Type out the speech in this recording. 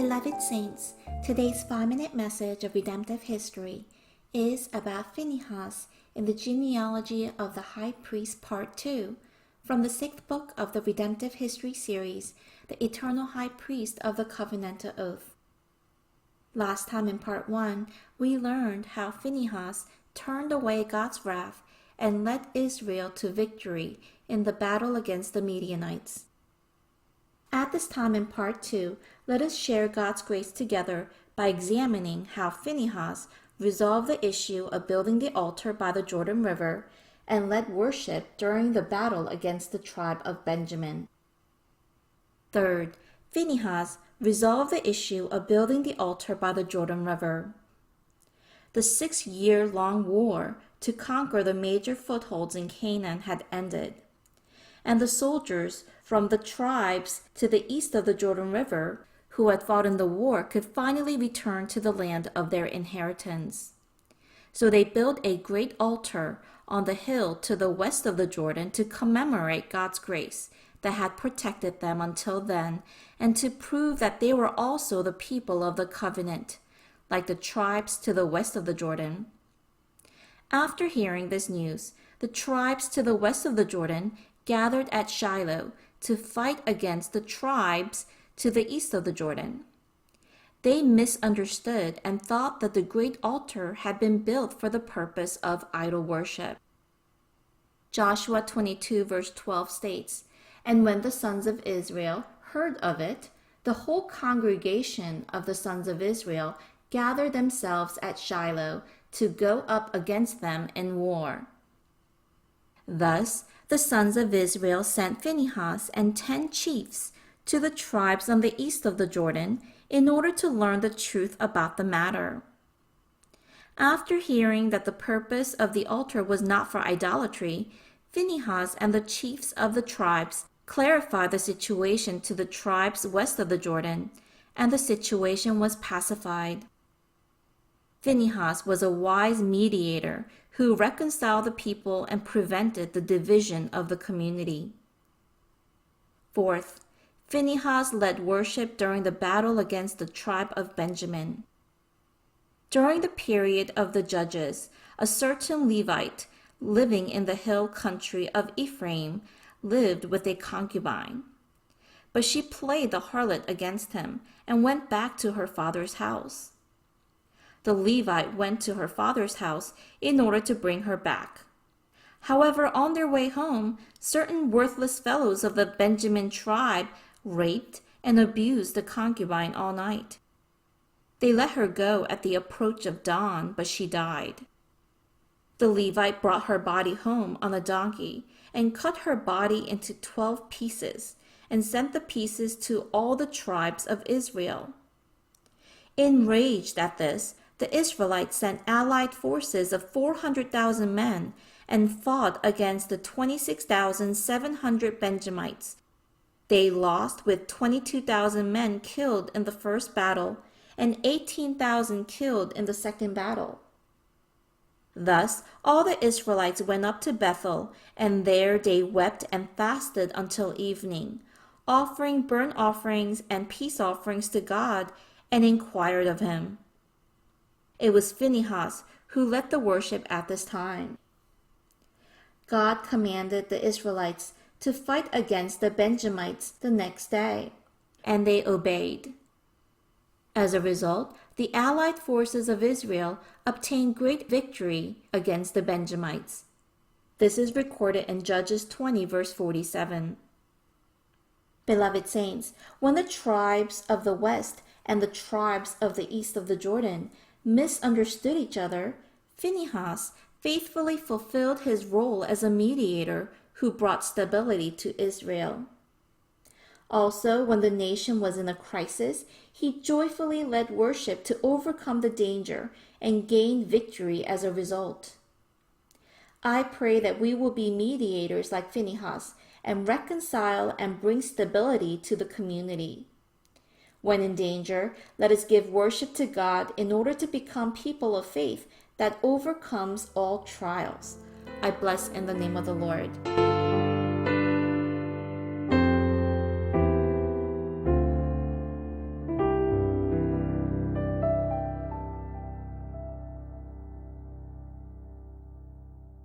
Beloved Saints, today's 5-minute message of redemptive history is about Phinehas in the genealogy of the High Priest Part 2 from the 6th book of the Redemptive History series, the Eternal High Priest of the Covenantal Oath. Last time in Part 1, we learned how Phinehas turned away God's wrath and led Israel to victory in the battle against the Midianites. At this time in Part 2, let us share God's grace together by examining how Phinehas resolved the issue of building the altar by the Jordan River and led worship during the battle against the tribe of Benjamin. Third, Phinehas resolved the issue of building the altar by the Jordan River. The 6-year-long war to conquer the major footholds in Canaan had ended, and the soldiers from the tribes to the east of the Jordan River who had fought in the war could finally return to the land of their inheritance. So they built a great altar on the hill to the west of the Jordan to commemorate God's grace that had protected them until then, and to prove that they were also the people of the covenant, like the tribes to the west of the Jordan. After hearing this news, the tribes to the west of the Jordan gathered at Shiloh to fight against the tribes to the east of the Jordan. They misunderstood and thought that the great altar had been built for the purpose of idol worship. Joshua 22 verse 12 states, "And when the sons of Israel heard of it, the whole congregation of the sons of Israel gathered themselves at Shiloh to go up against them in war." Thus, the sons of Israel sent Phinehas and 10 chiefs to the tribes on the east of the Jordan in order to learn the truth about the matter. After hearing that the purpose of the altar was not for idolatry, Phinehas and the chiefs of the tribes clarified the situation to the tribes west of the Jordan, and the situation was pacified. Phinehas was a wise mediator who reconciled the people and prevented the division of the community. Fourth, Phinehas led worship during the battle against the tribe of Benjamin. During the period of the Judges, a certain Levite living in the hill country of Ephraim lived with a concubine. But she played the harlot against him and went back to her father's house. The Levite went to her father's house in order to bring her back. However, on their way home, certain worthless fellows of the Benjamin tribe raped and abused the concubine all night. They let her go at the approach of dawn, but she died. The Levite brought her body home on a donkey and cut her body into 12 pieces and sent the pieces to all the tribes of Israel. Enraged at this, the Israelites sent allied forces of 400,000 men and fought against the 26,700 Benjamites. They lost with 22,000 men killed in the first battle and 18,000 killed in the second battle. Thus, all the Israelites went up to Bethel, and there they wept and fasted until evening, offering burnt offerings and peace offerings to God, and inquired of him. It was Phinehas who led the worship at this time. God commanded the Israelites to fight against the Benjamites the next day, and they obeyed. As a result, the allied forces of Israel obtained great victory against the Benjamites. This is recorded in Judges 20 verse 47. Beloved saints, when the tribes of the west and the tribes of the east of the Jordan misunderstood each other, Phinehas faithfully fulfilled his role as a mediator who brought stability to Israel. Also, when the nation was in a crisis, he joyfully led worship to overcome the danger and gain victory as a result. I pray that we will be mediators like Phinehas and reconcile and bring stability to the community. When in danger, let us give worship to God in order to become people of faith that overcomes all trials. I bless in the name of the Lord.